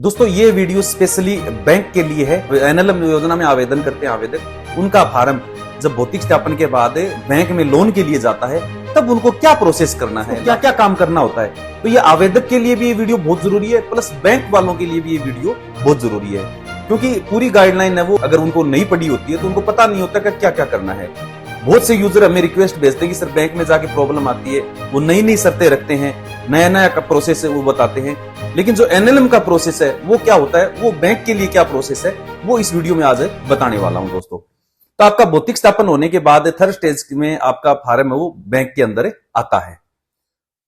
दोस्तों ये video specially bank के लिए है। एनएलएम योजना में आवेदन करते हैं आवेदक, उनका फार्म जब भौतिक सत्यापन के बाद बैंक में लोन के लिए जाता है तब उनको क्या प्रोसेस करना है, क्या क्या काम करना होता है। तो ये आवेदक के लिए भी ये वीडियो बहुत जरूरी है, प्लस बैंक वालों के लिए भी ये वीडियो बहुत जरूरी है, क्योंकि पूरी गाइडलाइन है वो अगर उनको नहीं पढ़ी होती है तो उनको पता नहीं होता कि क्या क्या करना है। बहुत से यूजर हमें रिक्वेस्ट भेजते हैं कि सर बैंक में जाके प्रॉब्लम आती है, वो नई नई शर्तें रखते हैं, नया नया का प्रोसेस है वो बताते हैं, लेकिन जो एनएलएम का प्रोसेस है वो क्या होता है, वो बैंक के लिए क्या प्रोसेस है, वो इस वीडियो में आज बताने वाला हूं दोस्तों। तो आपका भौतिक सत्यापन होने के बाद थर्ड स्टेज में आपका फार्म है वो बैंक के अंदर आता है।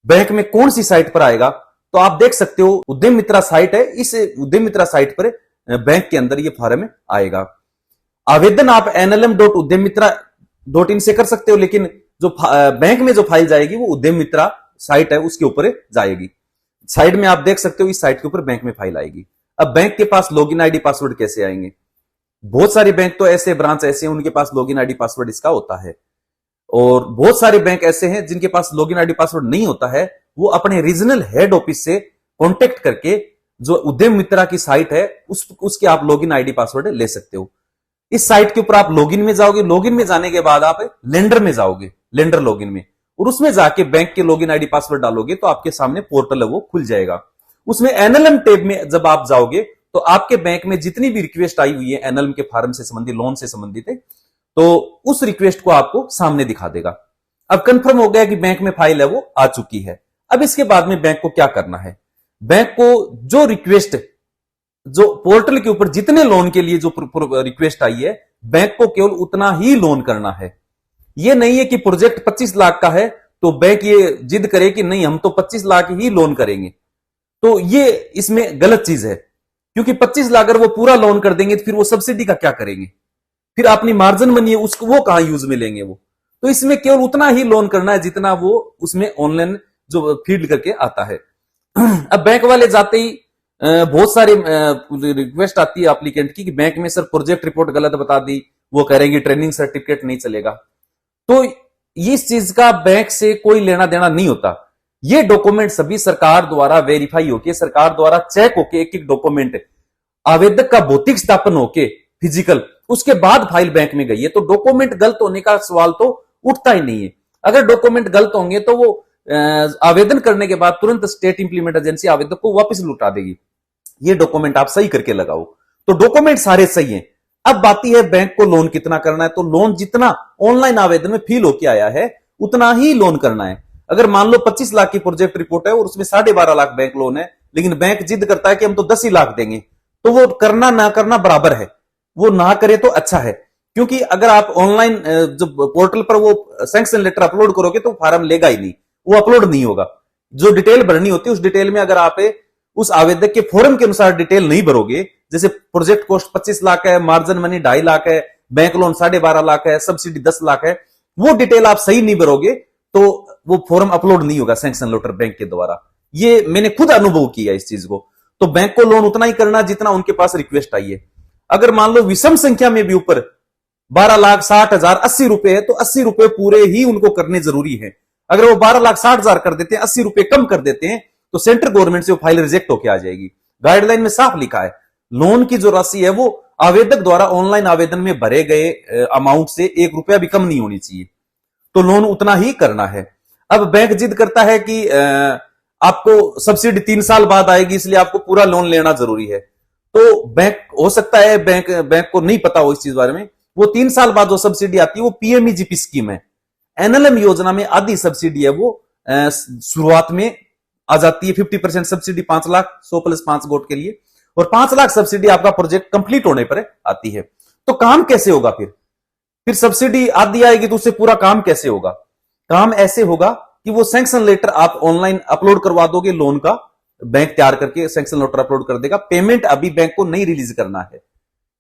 बैंक में कौन सी साइट पर आएगा, तो आप देख सकते हो उद्यम मित्रा साइट है, इस उद्यम मित्रा साइट पर बैंक के अंदर ये फार्म आएगा। आवेदन आप nlm.udyamitra.in से कर सकते हो, लेकिन जो बैंक में जो फाइल जाएगी वो उद्यम मित्रा साइट है उसके ऊपर जाएगी। साइड में आप देख सकते हो इस साइट के ऊपर बैंक में फाइल आएगी। अब बैंक के पास लॉगिन आईडी पासवर्ड कैसे आएंगे, बहुत सारे बैंक तो ऐसे ब्रांच ऐसे हैं उनके पास लॉगिन आईडी पासवर्ड इसका होता है, और बहुत सारे बैंक ऐसे हैं जिनके पास लॉगिन आईडी पासवर्ड नहीं होता है। वो अपने रीजनल हेड ऑफिस से कॉन्टेक्ट करके जो उद्यम मित्रा की साइट है उसके आप लॉगिन आईडी पासवर्ड ले सकते हो। इस साइट के ऊपर आप लॉगिन में जाओगे, लॉगिन में जाने के बाद आप लेंडर में जाओगे, लेंडर लॉगिन में, और उसमें जाके बैंक के लॉगिन आईडी पासवर्ड डालोगे तो आपके सामने पोर्टल है वो खुल जाएगा। उसमें एनएलएम टैब में जब आप जाओगे तो आपके बैंक में जितनी भी रिक्वेस्ट आई हुई है एनएलएम के फार्म से संबंधित, लोन से संबंधित है, तो उस रिक्वेस्ट को आपको सामने दिखा देगा। अब कंफर्म हो गया कि बैंक में फाइल है वो आ चुकी है। अब इसके बाद में बैंक को क्या करना है, बैंक को जो रिक्वेस्ट, जो पोर्टल के ऊपर जितने लोन के लिए जो रिक्वेस्ट आई है, बैंक को केवल उतना ही लोन करना है। ये नहीं है कि प्रोजेक्ट 25 लाख का है तो बैंक ये जिद करे कि नहीं हम तो 25 लाख ही लोन करेंगे, तो ये इसमें गलत चीज है, क्योंकि 25 लाख अगर वो पूरा लोन कर देंगे तो फिर वो सब्सिडी का क्या करेंगे, फिर अपनी मार्जिन मनी उसको वो कहां यूज में लेंगे वो। तो इसमें केवल उतना ही लोन करना है जितना वो उसमें ऑनलाइन जो फीड करके आता है। अब बैंक वाले जाते ही बहुत सारी रिक्वेस्ट आती है एप्लीकेंट की कि बैंक में सर प्रोजेक्ट रिपोर्ट गलत बता दी, वो करेंगे ट्रेनिंग सर्टिफिकेट नहीं चलेगा। तो इस चीज का बैंक से कोई लेना देना नहीं होता। ये डॉक्यूमेंट सभी सरकार द्वारा वेरीफाई होके, सरकार द्वारा चेक होके, एक एक डॉक्यूमेंट आवेदक का भौतिक सत्यापन होके फिजिकल, उसके बाद फाइल बैंक में गई है, तो डॉक्यूमेंट गलत होने का सवाल तो उठता ही नहीं है। अगर डॉक्यूमेंट गलत होंगे तो वो आवेदन करने के बाद तुरंत स्टेट इंप्लीमेंट एजेंसी आवेदक को वापस लौटा देगी। ये डॉक्यूमेंट आप सही करके लगाओ, तो डॉक्यूमेंट सारे सही हैं। अब बात है बैंक को लोन कितना करना है, तो लोन जितना ऑनलाइन आवेदन में फील होके आया है उतना ही लोन करना है। अगर मान लो 25 लाख की प्रोजेक्ट रिपोर्ट है और उसमें 12.5 लाख बैंक लोन है, लेकिन बैंक जिद करता है कि हम तो 10 ही लाख देंगे, तो वो करना ना करना बराबर है, वो ना करे तो अच्छा है। क्योंकि अगर आप ऑनलाइन जब पोर्टल पर वो सैंक्शन लेटर अपलोड करोगे तो फार्म लेगा ही नहीं, वो अपलोड नहीं होगा। जो डिटेल भरनी होती है उस डिटेल में अगर आप उस आवेदक के फॉर्म के अनुसार डिटेल नहीं भरोगे, जैसे प्रोजेक्ट कॉस्ट 25 लाख है, मार्जिन मनी 2.5 लाख है, बैंक लोन 12.5 लाख है, सब्सिडी 10 लाख है, वो डिटेल आप सही नहीं भरोगे तो वो फॉर्म अपलोड नहीं होगा सैंक्शन लेटर बैंक के द्वारा। ये मैंने खुद अनुभव किया इस चीज को। तो बैंक को लोन उतना ही करना जितना उनके पास रिक्वेस्ट आई है। अगर मान लो विषम संख्या में भी ऊपर 12,60,000 80 रुपए है तो 80 रुपए पूरे ही उनको करने जरूरी है। अगर वो 12,60,000 कर देते हैं, 80 रुपए कम कर देते हैं, तो सेंट्रल गवर्नमेंट से वो फाइल रिजेक्ट होकर आ जाएगी। गाइडलाइन में साफ लिखा है लोन की जो राशि है वो आवेदक द्वारा ऑनलाइन आवेदन में भरे गए अमाउंट से 1 रुपया भी कम नहीं होनी चाहिए, तो लोन उतना ही करना है। अब बैंक जिद करता है कि आपको सब्सिडी 3 साल बाद आएगी इसलिए आपको पूरा लोन लेना जरूरी है, तो बैंक हो सकता है बैंक को नहीं पता हो इस चीज बारे में। वो 3 साल बाद जो सब्सिडी आती है वो पीएमईजीपी स्कीम है। एनएलएम योजना में आधी सब्सिडी है वो शुरुआत में आ जाती है, 50% सब्सिडी 5 लाख 100 + 5 गोट के लिए, और 5 लाख सब्सिडी आपका प्रोजेक्ट कंप्लीट होने पर आती है। तो काम कैसे होगा फिर सब्सिडी आधी आएगी तो उससे पूरा काम कैसे होगा। काम ऐसे होगा कि वो सैंक्शन लेटर आप ऑनलाइन अपलोड करवा दोगे, लोन का बैंक तैयार करके सैंक्शन लेटर अपलोड कर देगा। पेमेंट अभी बैंक को नहीं रिलीज करना है,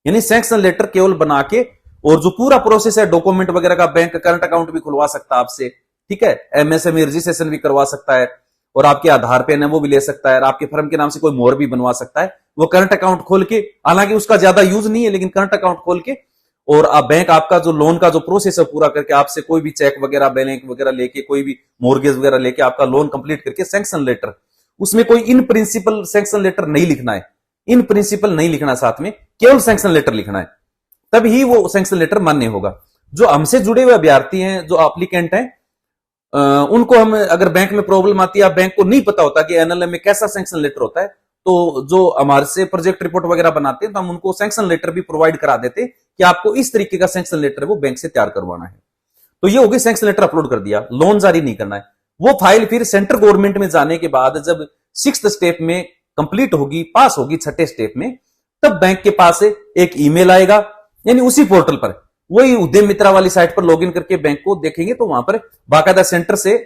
यानी सैंक्शन लेटर केवल बना के, और जो पूरा प्रोसेस है डॉक्यूमेंट वगैरह का, बैंक करंट अकाउंट भी खुलवा सकता है आपसे, ठीक है, एमएसएमई रजिस्ट्रेशन भी करवा सकता है, और आपके आधार पेन है वो भी ले सकता है, और आपके फर्म के नाम से कोई मोहर भी बनवा सकता है। वो करंट अकाउंट खोल के, हालांकि उसका ज्यादा यूज नहीं है, लेकिन करंट अकाउंट खोल के और आप बैंक आपका जो लोन का जो प्रोसेस है पूरा करके आपसे कोई भी चेक वगैरह बैंक वगैरह लेके, कोई भी मोर्गेज वगैरह लेके आपका लोन कंप्लीट करके सैंक्शन लेटर, उसमें कोई इन प्रिंसिपल सैंक्शन लेटर नहीं लिखना है, इन प्रिंसिपल नहीं लिखना, साथ में केवल सैंक्शन लेटर लिखना है, तभी वो सैंक्शन लेटर मान्य होगा। जो हमसे जुड़े हुए अभ्यर्थी हैं, जो एप्लीकेंट हैं, उनको हम अगर बैंक में प्रॉब्लम आती है, बैंक को नहीं पता होता कि एनएलएम में कैसा सैंक्शन लेटर होता है, तो जो हमारे से प्रोजेक्ट रिपोर्ट वगैरह बनाते हैं तो हम उनको सैंक्शन लेटर भी प्रोवाइड करा देते कि आपको इस तरीके का सैंक्शन लेटर वो बैंक से तैयार करवाना है। तो ये हो गई, सैंक्शन लेटर अपलोड कर दिया, लोन जारी नहीं करना है। वो फाइल फिर सेंट्रल गवर्नमेंट में जाने के बाद जब 6th स्टेप में कंप्लीट होगी, पास होगी 6ठे स्टेप में, तब बैंक के पास एक ईमेल आएगा, यानी उसी पोर्टल पर, वही उद्यम मित्रा वाली साइट पर लॉगिन करके बैंक को देखेंगे तो वहां पर बाकायदा सेंटर से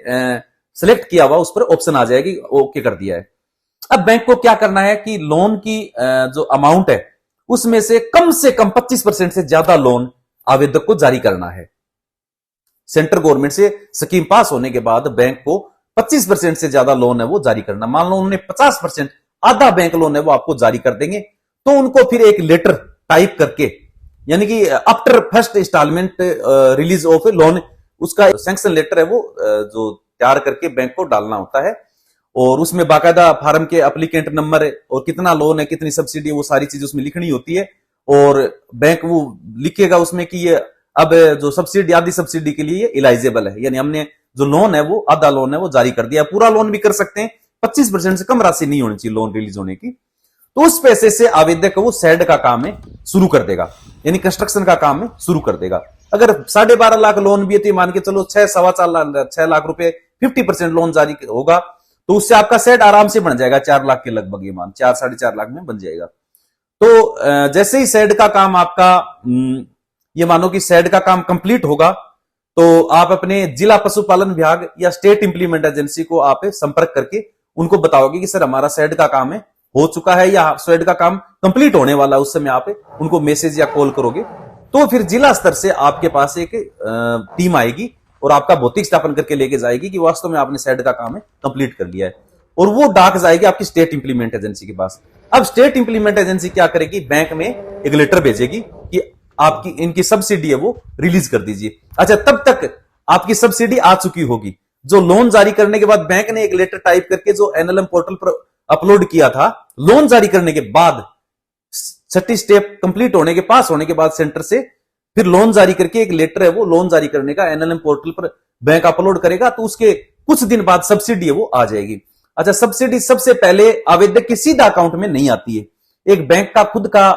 सिलेक्ट किया हुआ उस पर ऑप्शन आ जाएगी, ओके कर दिया है। अब बैंक को क्या करना है कि लोन की जो अमाउंट है उसमें से कम 25% से ज्यादा लोन आवेदक को जारी करना है। सेंट्रल गवर्नमेंट से स्कीम पास होने के बाद बैंक को 25% से ज्यादा लोन है वो जारी करना। मान लो उन्होंने 50%, आधा बैंक लोन है वो आपको जारी कर देंगे, तो उनको फिर एक लेटर टाइप करके, यानी कि after first instalment release of loan, उसका सैंक्शन लेटर है वो जो तैयार करके बैंक को डालना होता है। और उसमें बाकायदा फार्म के एप्लीकेंट नंबर और कितना लोन है, कितनी सब्सिडी है, वो सारी चीजें उसमें लिखनी होती है। और बैंक वो लिखेगा उसमें कि ये अब जो सब्सिडी, आधी सब्सिडी के लिए इलाइजेबल है, यानी हमने जो लोन है वो आधा लोन है वो जारी कर दिया। पूरा लोन भी कर सकते हैं, 25% से कम राशि नहीं होनी चाहिए लोन रिलीज होने की। तो उस पैसे से आवेदक वो शेड का काम है शुरू कर देगा, यानी कंस्ट्रक्शन का काम है शुरू कर देगा। अगर 12.5 लाख लोन भी है तो मान के चलो 6 लाख रुपए 50% लोन जारी होगा, तो उससे आपका सेट आराम से बन जाएगा 4 लाख के लगभग, ये मान 4-4.5 लाख में बन जाएगा। तो जैसे ही सेड का काम आपका, ये मानो कि सेड का काम कंप्लीट होगा, तो आप अपने जिला पशुपालन विभाग या स्टेट इंप्लीमेंट एजेंसी को आप संपर्क करके उनको बताओगे कि सर हमारा सेड का काम है हो चुका है या सेड का काम कंप्लीट होने वाला है। उस समय आप उनको मैसेज या कॉल करोगे तो फिर जिला स्तर से आपके पास एक टीम आएगी और आपका भौतिक सत्यापन करके लेके जाएगी कि वास्तव में आपने सेड का काम है कंप्लीट कर लिया है, और वो डाक जाएगी आपकी स्टेट इंप्लीमेंट एजेंसी के पास। अब स्टेट इंप्लीमेंट एजेंसी क्या करेगी, बैंक में एक लेटर भेजेगी कि आपकी इनकी सब्सिडी है वो रिलीज कर दीजिए। अच्छा, तब तक आपकी सब्सिडी आ चुकी होगी। जो लोन जारी करने के बाद बैंक ने एक लेटर टाइप करके जो एनएलएम पोर्टल पर अपलोड किया था, लोन जारी करने के बाद 6ठी स्टेप कंप्लीट होने के, पास होने के बाद सेंटर से फिर लोन जारी करके एक लेटर है वो लोन जारी करने का एनएलएम पोर्टल पर बैंक अपलोड करेगा, तो उसके कुछ दिन बाद सब्सिडी है वो आ जाएगी। अच्छा, सब्सिडी सबसे पहले आवेदक के सीधा अकाउंट में नहीं आती है, एक बैंक का खुद का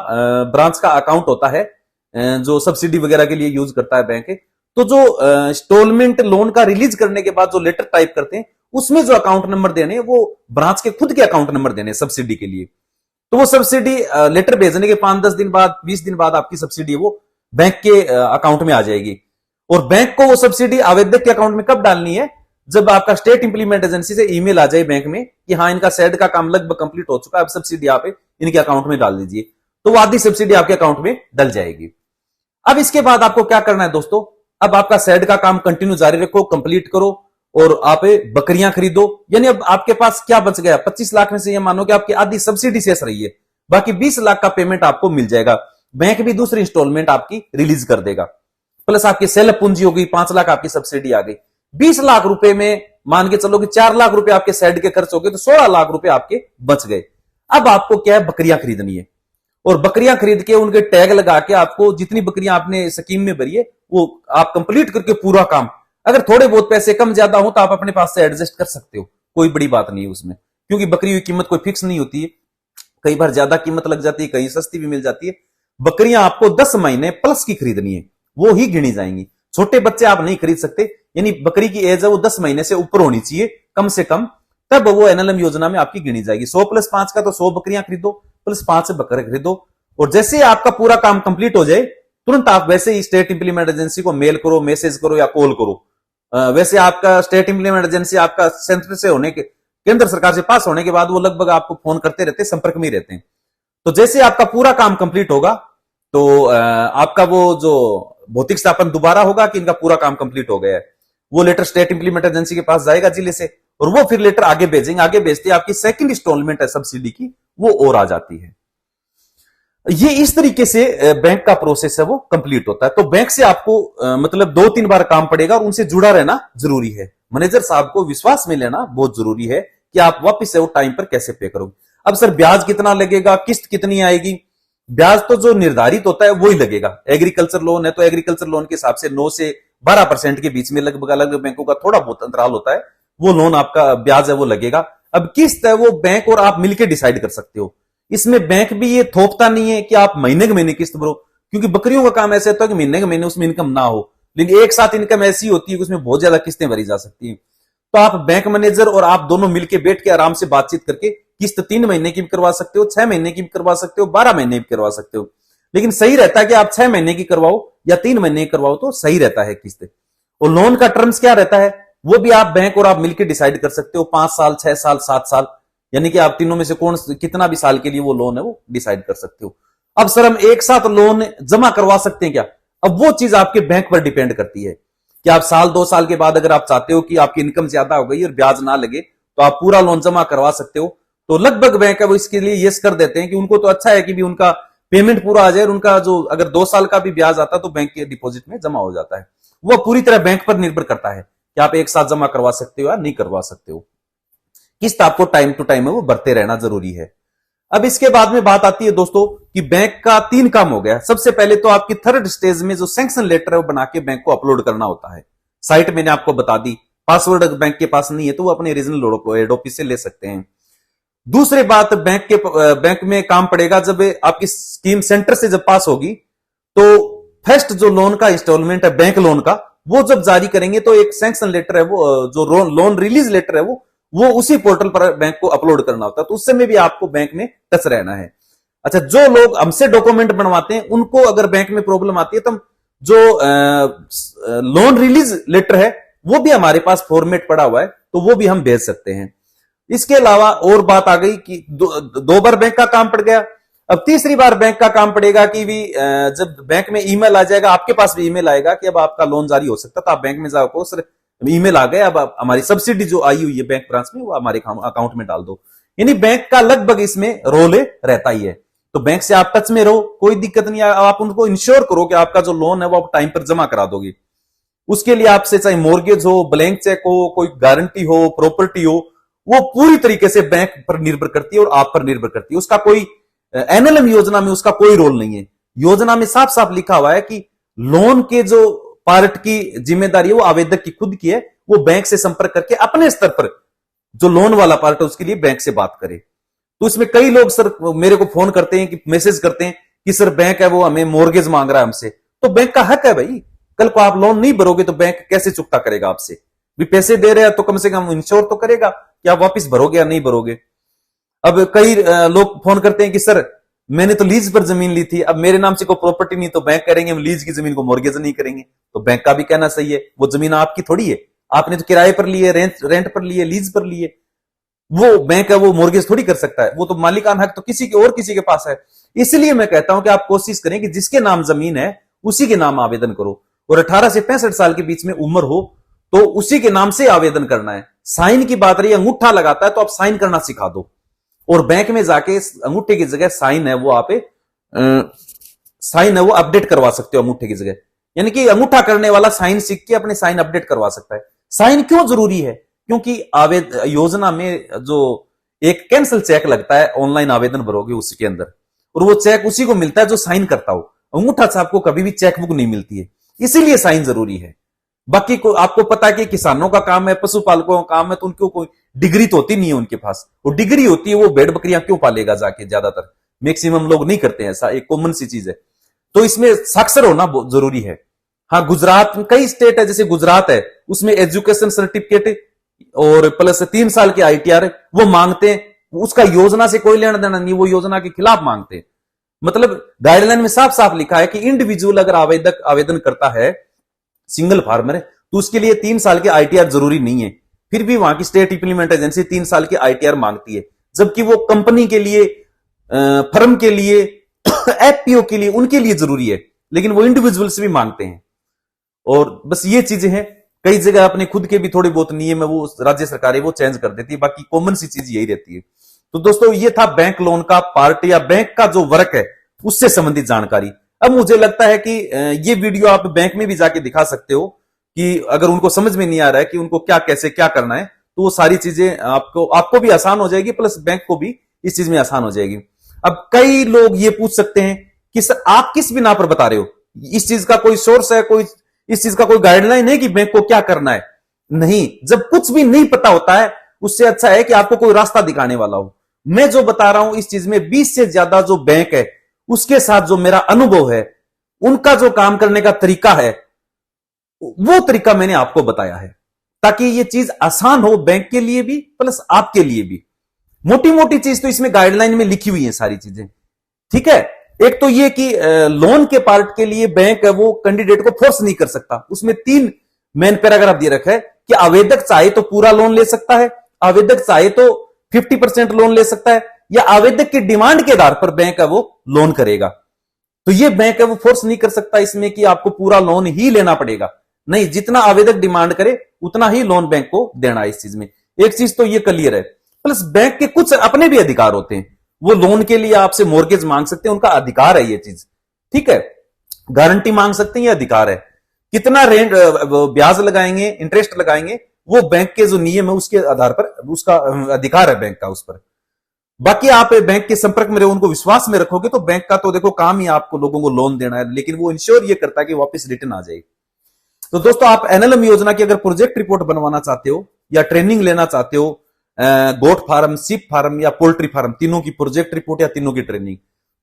ब्रांच का अकाउंट होता है जो सब्सिडी वगैरह के लिए यूज करता है बैंक। तो जो इंस्टॉलमेंट लोन का रिलीज करने के बाद जो लेटर टाइप करते हैं उसमें जो अकाउंट नंबर देने वो ब्रांच के खुद के अकाउंट नंबर देने सब्सिडी के लिए। तो वो सब्सिडी लेटर भेजने के 5-10 दिन बाद, 20 दिन बाद आपकी सब्सिडी वो बैंक के अकाउंट में आ जाएगी। और बैंक को वो सब्सिडी आवेदक के अकाउंट में कब डालनी है, जब आपका स्टेट इंप्लीमेंट एजेंसी से ईमेल आ जाए बैंक में कि हाँ इनका सेड का काम लगभग कंप्लीट हो चुका है, अब सब्सिडी आप इनके अकाउंट में डाल दीजिए, तो वो आधी सब्सिडी आपके अकाउंट में डल जाएगी। अब इसके बाद आपको क्या करना है दोस्तों, अब आपका सेड का काम कंटिन्यू जारी रखो, कंप्लीट करो और आप बकरियां खरीदो। यानी अब आपके पास क्या बच गया, 25 लाख में से ये मानो कि आपकी आधी सब्सिडी शेष रही है, बाकी 20 लाख का पेमेंट आपको मिल जाएगा। बैंक भी दूसरी इंस्टॉलमेंट आपकी रिलीज कर देगा, प्लस आपकी सेल पूंजी हो गई, 5 लाख आपकी सब्सिडी आ गई। 20 लाख रुपए में मान के चलो कि 4 लाख रुपए आपके सेड के खर्च हो गए, तो 16 लाख रुपए आपके बच गए। अब आपको क्या है, बकरियां खरीदनी है, और बकरियां खरीद के उनके टैग लगा के आपको जितनी बकरियां आपने स्कीम में भरी है वो आप कंप्लीट करके पूरा काम, अगर थोड़े बहुत पैसे कम ज्यादा हो तो आप अपने पास से एडजस्ट कर सकते हो, कोई बड़ी बात नहीं है उसमें, क्योंकि बकरी की कीमत कोई फिक्स नहीं होती है, कई बार ज्यादा कीमत लग जाती है, कहीं सस्ती भी मिल जाती है। बकरियां आपको 10 महीने प्लस की खरीदनी है, वो ही गिनी जाएंगी, छोटे बच्चे आप नहीं खरीद सकते। यानी बकरी की एज है वो 10 महीने से ऊपर होनी चाहिए कम से कम, तब वो एनएलएम योजना में आपकी गिनी जाएगी। 100 + 5 का तो 100 बकरियां खरीदो, प्लस 5 बकरे खरीदो, और जैसे आपका पूरा काम कंप्लीट हो जाए तुरंत आप वैसे ही स्टेट इंप्लीमेंट एजेंसी को मेल करो, मैसेज करो या कॉल करो। वैसे आपका स्टेट इंप्लीमेंट एजेंसी आपका सेंटर से होने के, केंद्र सरकार से पास होने के बाद वो लगभग आपको फोन करते रहते हैं, संपर्क में ही रहते हैं। तो जैसे आपका पूरा काम कंप्लीट होगा तो आपका वो जो भौतिक सत्यापन दोबारा होगा कि इनका पूरा काम कंप्लीट हो गया है, वो लेटर स्टेट इंप्लीमेंट एजेंसी के पास जाएगा जिले से, और वो फिर लेटर आगे भेजेंगे, आगे भेजते आपकी सेकंड इंस्टॉलमेंट है सब्सिडी की वो और आ जाती है। ये इस तरीके से बैंक का प्रोसेस है वो कंप्लीट होता है। तो बैंक से आपको मतलब 2-3 बार काम पड़ेगा और उनसे जुड़ा रहना जरूरी है। मैनेजर साहब को विश्वास में लेना बहुत जरूरी है कि आप वापस से वो टाइम पर कैसे पे करोगे। अब सर ब्याज कितना लगेगा, किस्त कितनी आएगी? ब्याज तो जो निर्धारित होता है वो ही लगेगा। एग्रीकल्चर लोन है तो एग्रीकल्चर लोन के हिसाब से 9 से 12% के बीच में लगभग अलग बैंकों का थोड़ा बहुत अंतराल होता है, वो लोन आपका ब्याज है वो लगेगा। अब किस्त है वो बैंक और आप मिलकर डिसाइड कर सकते हो। इसमें बैंक भी ये थोपता नहीं है कि आप महीने के महीने किस्त भरो, क्योंकि बकरियों का काम ऐसा होता है कि महीने के महीने उसमें इनकम ना हो, लेकिन एक साथ इनकम ऐसी होती है कि उसमें बहुत ज्यादा किस्तें भरी जा सकती है। तो आप बैंक मैनेजर और आप दोनों मिलकर बैठ के आराम से बातचीत करके किस्त 3 महीने की भी करवा सकते हो, 6 महीने की भी करवा सकते हो, 12 महीने की करवा सकते हो। लेकिन सही रहता है कि आप 6 महीने की करवाओ या 3 महीने की करवाओ तो सही रहता है किस्त। और लोन का टर्म्स क्या रहता है वो भी आप बैंक और आप मिलकर डिसाइड कर सकते हो, 5 साल, 6 साल, 7 साल, यानी कि आप तीनों में से कौन कितना भी साल के लिए वो लोन है वो डिसाइड कर सकते हो। अब सर हम एक साथ लोन जमा करवा सकते हैं क्या? अब वो चीज आपके बैंक पर डिपेंड करती है कि आप साल 2 साल के बाद अगर आप चाहते हो कि आपकी इनकम ज्यादा हो गई और ब्याज ना लगे तो आप पूरा लोन जमा करवा सकते हो। तो लगभग बैंक है वो इसके लिए यस कर देते हैं कि उनको तो अच्छा है कि भी उनका पेमेंट पूरा आ जाए और उनका जो अगर 2 साल का भी ब्याज आता तो बैंक के डिपॉजिट में जमा हो जाता है। वो पूरी तरह बैंक पर निर्भर करता है कि आप एक साथ जमा करवा सकते हो या नहीं करवा सकते हो। किस्त आपको टाइम टू टाइम है वो भरते रहना जरूरी है। अब इसके बाद में बात आती है दोस्तों कि बैंक का 3 काम हो गया। सबसे पहले तो आपकी थर्ड स्टेज में जो सैंक्शन लेटर है वो बना के बैंक को अपलोड करना होता है। साइट मैंने आपको बता दी, पासवर्ड बैंक के पास नहीं है तो वो अपने रीजनल हेड ऑफिस से ले सकते हैं। दूसरी बात बैंक में काम पड़ेगा जब आपकी स्कीम सेंटर से जब पास होगी तो फर्स्ट जो लोन का इंस्टॉलमेंट है बैंक लोन का वो जब जारी करेंगे तो एक सैंक्शन लेटर है वो जो लोन रिलीज लेटर है वो उसी पोर्टल पर बैंक को अपलोड करना होता है। तो उस समय भी आपको बैंक में टच रहना है। अच्छा, जो लोग हमसे डॉक्यूमेंट बनवाते हैं उनको अगर बैंक में प्रॉब्लम आती है तो जो लोन रिलीज लेटर है वो भी हमारे पास फॉर्मेट पड़ा हुआ है तो वो भी हम भेज सकते हैं। इसके अलावा और बात आ गई कि दो बार बैंक का काम पड़ गया। अब तीसरी बार बैंक का काम पड़ेगा कि भी जब बैंक में ईमेल आ जाएगा, आपके पास भी ईमेल आएगा कि अब आपका लोन जारी हो सकता है, तो आप बैंक में जाओ सर ईमेल आ गए, अब हमारी सब्सिडी जो आई हुई है बैंक ब्रांच में वो हमारे अकाउंट में डाल दो। यानी बैंक का लगभग इसमें रोल रहता ही है। तो बैंक से आप टच में रहो, कोई दिक्कत नहीं है। आप उनको इंश्योर करो कि आपका जो लोन है वो आप टाइम पर जमा करा दोगे। उसके लिए आपसे चाहे मोर्गेज हो, ब्लैंक चेक हो, कोई गारंटी हो, प्रॉपर्टी हो, वो पूरी तरीके से बैंक पर निर्भर करती है और आप पर निर्भर करती है। उसका कोई एनएलएम योजना में उसका कोई रोल नहीं है। योजना में साफ साफ लिखा हुआ है कि लोन के जो पार्ट की जिम्मेदारी है वो आवेदक की खुद की है, वो बैंक से संपर्क करके अपने स्तर पर जो लोन वाला पार्ट है उसके लिए बैंक से बात करे। तो इसमें कई लोग सर मेरे को फोन करते हैं कि मैसेज करते हैं कि सर बैंक है वो हमें मोर्गेज मांग रहा है हमसे। तो बैंक का हक है भाई, कल को आप लोन नहीं भरोगे तो बैंक कैसे चुकता करेगा आपसे? भी पैसे दे रहे हैं तो कम से कम इंश्योर तो करेगा कि आप वापस भरोगे या नहीं भरोगे। अब कई लोग फोन करते हैं कि सर मैंने तो लीज पर जमीन ली थी, अब मेरे नाम से कोई प्रॉपर्टी नहीं, तो बैंक करेंगे हम लीज की जमीन को मोर्गेज नहीं करेंगे। तो बैंक का भी कहना सही है, वो जमीन आपकी थोड़ी है, आपने तो किराए पर ली है, रेंट पर ली है, लीज पर ली है। वो बैंक है वो मोर्गेज थोड़ी कर सकता है, वो तो मालिकाना हक तो किसी के और किसी के पास है। इसलिए मैं कहता हूं कि आप कोशिश करें कि जिसके नाम जमीन है उसी के नाम आवेदन करो, और 18 से 65 साल के बीच में उम्र हो तो उसी के नाम से आवेदन करना है। साइन की बात रही, अंगूठा लगाता है तो आप साइन करना सिखा दो, और बैंक में जाके अंगूठे की जगह साइन है वो आप साइन है वो अपडेट करवा सकते हो अंगूठे की जगह। यानी कि अंगूठा करने वाला साइन सीख के अपने साइन अपडेट करवा सकता है। साइन क्यों जरूरी है? क्योंकि योजना में जो एक कैंसिल चेक लगता है, ऑनलाइन आवेदन भरोगे उसके अंदर, और वो चेक उसी को मिलता है जो साइन करता हो। अंगूठा से आपको कभी भी चेक बुक नहीं मिलती है, इसीलिए साइन जरूरी है। बाकी को आपको पता है कि किसानों का काम है, पशुपालकों का काम है, तो उनको कोई डिग्री तो होती नहीं है उनके पास। वो डिग्री होती है वो भेड़ बकरियां क्यों पालेगा जाके, ज्यादातर मैक्सिमम लोग नहीं करते हैं ऐसा, एक कॉमन सी चीज है। तो इसमें साक्षर होना बहुत जरूरी है। हाँ, गुजरात में कई स्टेट है, जैसे गुजरात है उसमें एजुकेशन सर्टिफिकेट और प्लस 3 साल के आईटीआर वो मांगते हैं। उसका योजना से कोई लेना देना नहीं, वो योजना के खिलाफ मांगते हैं। मतलब गाइडलाइन में साफ साफ लिखा है कि इंडिविजुअल अगर आवेदक आवेदन करता है, सिंगल फार्मर है, तो उसके लिए 3 साल के आईटीआर जरूरी नहीं है। फिर भी वहां की स्टेट इंप्लीमेंट एजेंसी 3 साल के आईटीआर मांगती है, जबकि वो कंपनी के लिए, फर्म के लिए, एफपीओ के लिए, उनके लिए जरूरी है, लेकिन वो इंडिविजुअल से भी मांगते हैं। और बस ये चीजें हैं। कई जगह अपने खुद के भी थोड़ी बहुत नियम है वो राज्य सरकारें वो चेंज कर देती है, बाकी कॉमन सी चीज यही रहती है। तो दोस्तों ये था बैंक लोन का पार्ट या बैंक का जो वर्क है उससे संबंधित जानकारी। अब मुझे लगता है कि ये वीडियो आप बैंक में भी जाके दिखा सकते हो कि अगर उनको समझ में नहीं आ रहा है कि उनको क्या कैसे क्या करना है, तो वो सारी चीजें आपको भी आसान हो जाएगी, प्लस बैंक को भी इस चीज में आसान हो जाएगी। अब कई लोग ये पूछ सकते हैं कि सर आप किस बिना पर बता रहे हो, इस चीज का कोई सोर्स है, कोई इस चीज का कोई गाइडलाइन है कि बैंक को क्या करना है? नहीं, जब कुछ भी नहीं पता होता है उससे अच्छा है कि आपको कोई रास्ता दिखाने वाला हो। मैं जो बता रहा हूं इस चीज में 20 से ज्यादा जो बैंक है उसके साथ जो मेरा अनुभव है, उनका जो काम करने का तरीका है, वो तरीका मैंने आपको बताया है ताकि ये चीज आसान हो बैंक के लिए भी प्लस आपके लिए भी। मोटी मोटी चीज तो इसमें गाइडलाइन में लिखी हुई है सारी चीजें, ठीक है। एक तो ये कि लोन के पार्ट के लिए बैंक है वो कैंडिडेट को फोर्स नहीं कर सकता। उसमें 3 मेन पैराग्राफ दे रखा है कि आवेदक चाहे तो पूरा लोन ले सकता है, आवेदक चाहे तो 50% लोन ले सकता है, या आवेदक की डिमांड के आधार पर बैंक है वो लोन करेगा। तो ये बैंक है वो फोर्स नहीं कर सकता इसमें कि आपको पूरा लोन ही लेना पड़ेगा। नहीं, जितना आवेदक डिमांड करे उतना ही लोन बैंक को देना है। इस चीज में एक चीज तो ये क्लियर है। प्लस बैंक के कुछ अपने भी अधिकार होते हैं, वो लोन के लिए आपसे मॉर्गेज मांग सकते हैं, उनका अधिकार है ये चीज, ठीक है। गारंटी मांग सकते हैं, ये अधिकार है। कितना रेंट ब्याज लगाएंगे, इंटरेस्ट लगाएंगे, वो बैंक के जो नियम है उसके आधार पर उसका अधिकार है बैंक का उस पर। बाकी आप बैंक के संपर्क में रहो, उनको विश्वास में रखोगे तो बैंक का तो देखो काम ही आपको लोगों को लोन देना है, लेकिन वो इंश्योर ये करता है कि वापस रिटर्न आ जाए। तो दोस्तों आप एनएलएम योजना की अगर प्रोजेक्ट रिपोर्ट बनवाना चाहते हो या ट्रेनिंग लेना चाहते हो, गोट फार्म, सीप फार्म या पोल्ट्री फार्म, तीनों की प्रोजेक्ट रिपोर्ट या तीनों की ट्रेनिंग,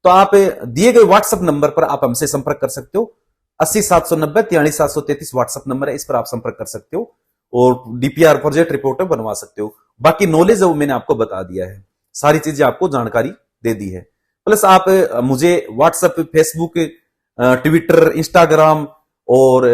तो आप दिए गए व्हाट्सएप नंबर पर आप हमसे संपर्क कर सकते हो। 80 790 43 733 व्हाट्सएप नंबर है, इस पर आप संपर्क कर सकते हो और डीपीआर प्रोजेक्ट रिपोर्ट बनवा सकते हो। बाकी नॉलेज है वो मैंने आपको बता दिया है, सारी चीजें आपको जानकारी दे दी है। प्लस आप मुझे व्हाट्सएप, फेसबुक, ट्विटर, इंस्टाग्राम और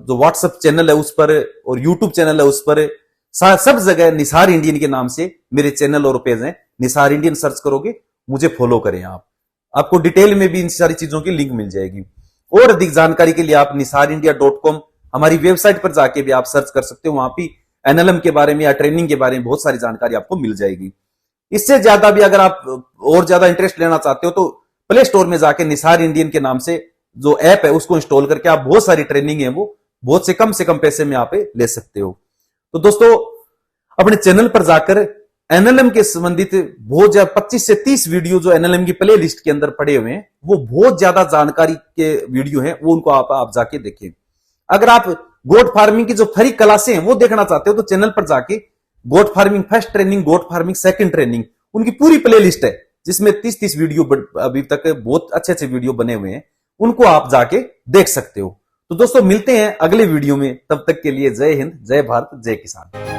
जो व्हाट्सएप चैनल है उस पर और यूट्यूब चैनल है उस पर, सब जगह निसार इंडियन के नाम से मेरे चैनल और पेज हैं। निसार इंडियन सर्च करोगे, मुझे फॉलो करें आप, आपको डिटेल में भी इन सारी चीजों की लिंक मिल जाएगी। और अधिक जानकारी के लिए आप nisarindia.com हमारी वेबसाइट पर जाके भी आप सर्च कर सकते हो, वहां भी एनएलएम के बारे में या ट्रेनिंग के बारे में बहुत सारी जानकारी आपको मिल जाएगी। इससे ज्यादा भी अगर आप और ज्यादा इंटरेस्ट लेना चाहते हो तो प्ले स्टोर में जाके निसार इंडियन के नाम से जो ऐप है उसको इंस्टॉल करके आप बहुत सारी ट्रेनिंग है वो बहुत से कम पैसे में आप ले सकते हो। तो दोस्तों अपने चैनल पर जाकर एनएलएम के संबंधित बहुत ज्यादा 25 से 30 वीडियो जो एनएलएम की प्ले लिस्ट के अंदर पड़े हुए हैं, वो बहुत ज्यादा जानकारी के वीडियो हैं, वो उनको आप जाके देखें। अगर आप गोट फार्मिंग की जो फ्री क्लासें हैं वो देखना चाहते हो तो चैनल पर जाके goat farming first training, goat farming second training, उनकी पूरी प्ले लिस्ट है जिसमें 30 वीडियो अभी तक बहुत अच्छे वीडियो बने हुए हैं, उनको आप जाके देख सकते हो। तो दोस्तों मिलते हैं अगले वीडियो में, तब तक के लिए जय हिंद, जय भारत, जय किसान।